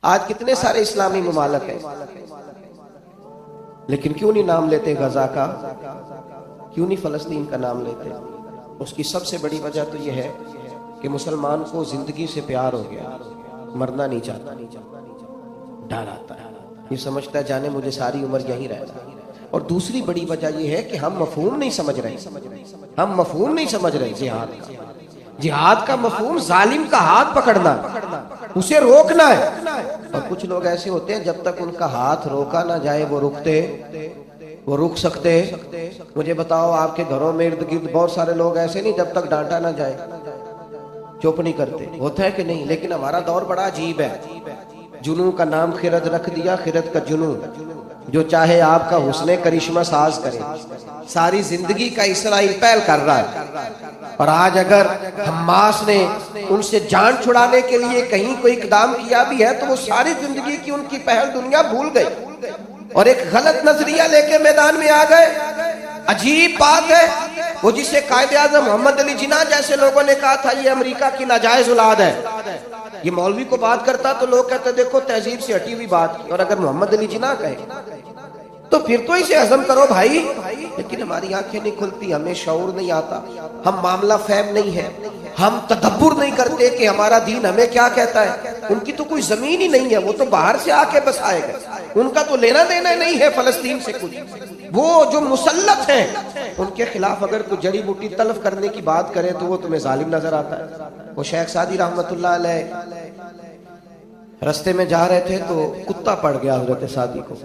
आज कितने सारे इस्लामी मुमालक हैं, लेकिन क्यों नहीं नाम लेते गजा का, क्यों नहीं फलस्तीन का नाम लेते? उसकी सबसे बड़ी वजह तो यह है कि मुसलमान को जिंदगी से प्यार हो गया, मरना नहीं चाहता, डर आता है, ये समझता है जाने मुझे सारी उम्र यहीं रहना। और दूसरी बड़ी वजह यह है कि हम मफहूम नहीं समझ रहे, हम मफहूम नहीं समझ रहे जिहाद का। जिहाद का मफहूम जालिम का हाथ पकड़ना, उसे रोकना है। और कुछ लोग ऐसे होते हैं जब तक उनका हाथ रोका ना जाए वो रुक सकते। मुझे बताओ, आपके घरों में इर्द गिर्द बहुत सारे लोग ऐसे नहीं जब तक डांटा ना जाए चुप नहीं करते, होता है कि नहीं? लेकिन हमारा दौर बड़ा अजीब है। जुनू का नाम खिरद रख दिया, खिरद का जुनू, जो चाहे आपका हुस्ने करिश्मा साज करे, सारी जिंदगी का इसराइल पहल कर रहा है। और आज अगर हमास ने उनसे जान छुड़ाने के लिए कहीं कोई इकदाम किया भी है तो वो सारी जिंदगी की उनकी पहल दुनिया भूल गई और एक गलत नजरिया लेके मैदान में आ गए। अजीब बात है, वो जिसे कायदे आज़म मोहम्मद अली जिन्ना जैसे लोगों ने कहा था ये अमेरिका की नाजायज औलाद है, ये मौलवी को बात करता तो लोग कहते देखो तहजीब से हटी हुई बात की। और अगर मोहम्मद अली जिन्ना कहे तो फिर तो इसे हजम करो भाई। लेकिन हमारी आंखें नहीं खुलती, हमें शऊर नहीं आता, हम मामला फहम नहीं है, हम तदब्बुर नहीं करते कि हमारा दीन हमें क्या कहता है। उनकी तो कोई जमीन ही नहीं है, वो तो बाहर से आके बसाए गए, उनका तो लेना देना नहीं है फलस्तीन से कुछ। वो जो मुसल्लत हैं उनके खिलाफ अगर कोई जड़ी बूटी तलब करने की बात करे तो वो तुम्हें जालिम नजर आता है। वो शेख सादी रहमतुल्लाह अलैह रास्ते में जा रहे थे तो कुत्ता पड़ गया हजरत सादी को,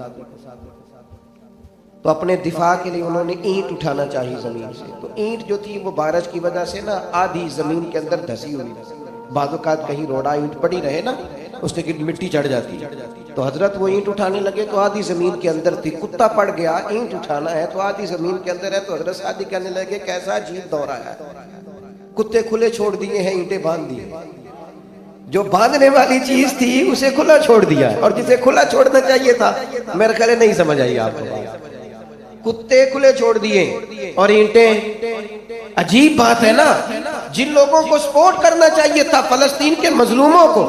तो अपने दिफा के लिए उन्होंने ईंट उठाना चाहिए जमीन से। तो ईंट जो थी वो बारिश की वजह से ना आधी जमीन के अंदर धसी हुई, बाज़-औक़ात कहीं रोड़ा ईंट पड़ी रहे ना उसके मिट्टी चढ़ जाती है। तो हजरत वो ईंट उठाने लगे तो आधी जमीन के अंदर थी, कुत्ता पड़ गया, ईंट उठाना है तो आधी जमीन के अंदर है। तो हजरत सादी कहने लगे कैसा अजीब दौर आया, कुत्ते खुले छोड़ दिए हैं, ईंटें बांध दी, जो बांधने वाली चीज थी उसे खुला छोड़ दिया और जिसे खुला छोड़ना चाहिए था मेरे ख्याल नहीं समझ आई आपको। कुत्ते खुले छोड़ दिए और ईंटें। अजीब बात है ना, जिन लोगों को सपोर्ट करना चाहिए था फलस्तीन के मजलूमों को,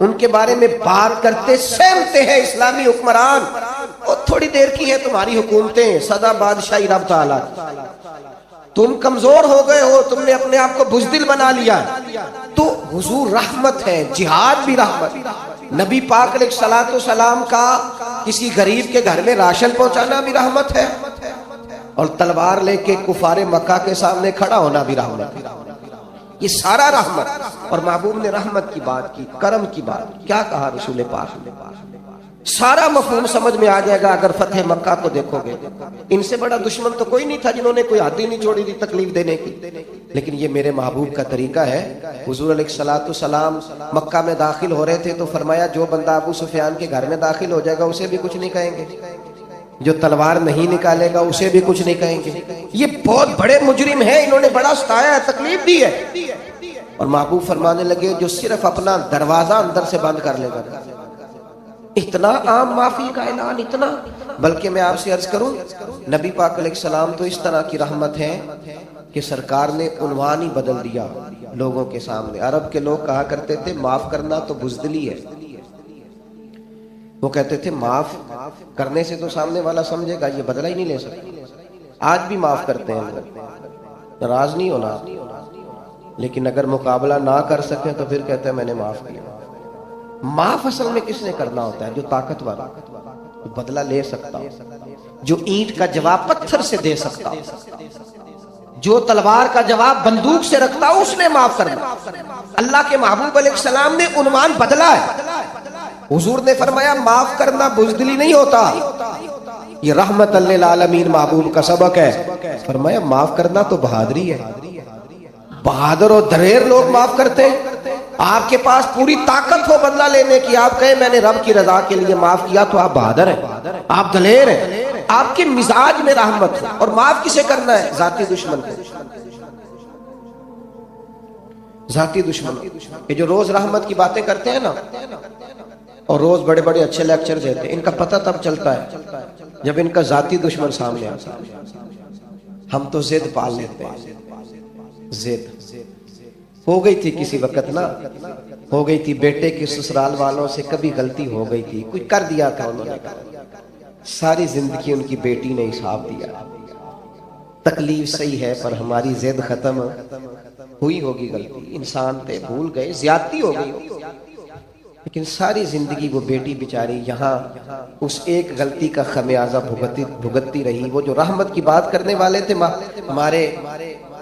उनके बारे में बात करते सहमते हैं इस्लामी हुक्मरान। और थोड़ी देर की है तुम्हारी हुकूमतें, सदा बादशाही रब ताला, तुम कमजोर हो गए हो, तुमने अपने आप को बुज़दिल बना लिया। तो हुजूर रहमत है, जिहाद भी रहमत। नबी पाक अलैहिस्सलातु सलाम का किसी गरीब के घर में राशन पहुंचाना भी रहमत है और तलवार लेके कुफारे मक्का के सामने खड़ा होना भी रहमत है। ये सारा रहमत। और महबूब ने रहमत की बात की, करम की बात, क्या कहा रसूल पाक ने, सारा मफहूम समझ में आ जाएगा अगर फतेह मक्का को देखोगे। इनसे बड़ा दुश्मन तो कोई नहीं था जिन्होंने कोई हद ही नहीं छोड़ी थी तकलीफ देने की। लेकिन ये मेरे महबूब का तरीका है। हुजूर अलैहिस्सलातु सलाम मक्का में दाखिल हो रहे थे तो फरमाया जो बंदा अबू सुफियान के घर में दाखिल हो जाएगा उसे भी कुछ नहीं कहेंगे, जो तलवार नहीं निकालेगा उसे भी कुछ नहीं कहेंगे। ये बहुत बड़े मुजरिम है, इन्होंने बड़ा सताया है, तकलीफ दी है। और महबूब फरमाने लगे जो सिर्फ अपना दरवाजा अंदर से बंद कर लेगा। इतना आम माफी का ऐलान, इतना। बल्कि मैं आपसे अर्ज करूं, नबी पाक अलैहिस्सलाम तो इस तरह की रहमत है कि सरकार ने उन्वान ही बदल दिया लोगों के सामने। अरब के लोग कहा करते थे माफ करना तो बुज़दिली है, वो कहते थे माफ करने से तो सामने वाला समझेगा ये बदला ही नहीं ले सकता। आज भी माफ करते हैं लोग, नाराज नहीं होना, लेकिन अगर मुकाबला ना कर सके तो फिर कहते हैं मैंने माफ किया। माफ असल में किसने करना होता है? जो ताकतवर, जो बदला ले सकता हो, जो ईंट का जवाब पत्थर से दे सकता हो, जो तलवार का जवाब बंदूक से रखता हो, उसने माफ करना। अल्लाह के महबूब अलैहिस्सलाम ने उन्वान बदला है। हुजूर ने फरमाया माफ करना बुज़दिली नहीं होता, ये रहमत लिल आलमीन महबूब का सबक है। फरमाया माफ करना तो बहादुरी है। बहादुर और दलेर लोग माफ करते हैं। आपके पास पूरी ताकत हो बदला लेने की, आप कहे मैंने रब की रजा के लिए माफ किया तो आप बहादुर हैं, आप दलेर हैं, आपके मिजाज में रहमत है। और माफ किसे करना है? जाती दुश्मन को, जाती दुश्मन। ये जो रोज रहमत की बातें करते हैं ना और रोज बड़े बड़े अच्छे लेक्चर देते हैं, इनका पता तब चलता है जब इनका जाती दुश्मन सामने आता है। हम तो जिद पाल लेते हैं, जिद हो गई थी किसी वक्त ना, हो गई थी बेटे के ससुराल वालों से, कभी गलती हो गई थी, कोई कर दिया था उन्होंने, सारी जिंदगी उनकी बेटी ने हिसाब दिया। तकलीफ सही है पर हमारी जिद खत्म हुई होगी, गलती इंसान थे, भूल गए, ज्यादती हो गई, लेकिन सारी जिंदगी वो बेटी बेचारी यहाँ उस एक गलती का खमियाजा भुगतती रही। वो जो रहमत की बात करने वाले थे, हमारे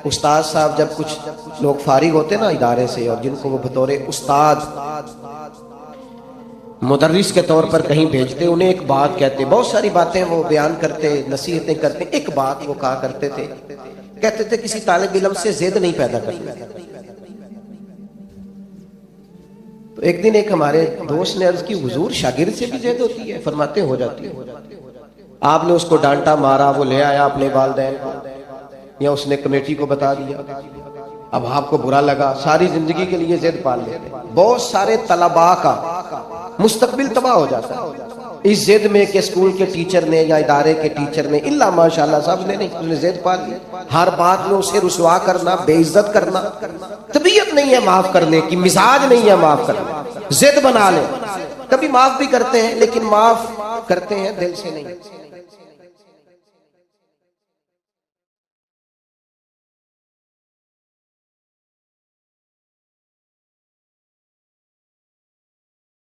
उस्ताद साहब जब कुछ लोग फारिग होते ना इदारे से, और जिनको वो बतौरे उस्ताद मुदर्रिस के तौर पर कहीं भेजते, उन्हें एक बात कहते, बहुत सारी बातें वो बयान करते, नसीहतें करते, एक बात वो कहा करते थे, कहते थे किसी तालिब इल्म से जिद नहीं पैदा करनी। तो एक दिन एक हमारे दोस्त ने अर्ज की, हुजूर शागिर्द से भी जिद होती है? फरमाते हो जाती है। आपने उसको डांटा मारा, वो ले आया अपने वालिदैन को, या उसने कमेटी को बता दिया, अब आपको बुरा लगा, सारी जिंदगी के लिए जिद पाल लेते। बहुत सारे तलबा का मुस्तकबिल तबाह हो जाता है इस जिद में कि स्कूल के टीचर ने या इदारे के टीचर ने, इल्ला माशाल्लाह साहब ने नहीं, उसने जिद पाल ली, हर बात में उसे रुसवा करना, बेइज्जत करना। तबीयत नहीं है माफ करने की, मिजाज नहीं है माफ करने, जिद बना ले। कभी माफ भी करते हैं लेकिन माफ करते हैं दिल से नहीं।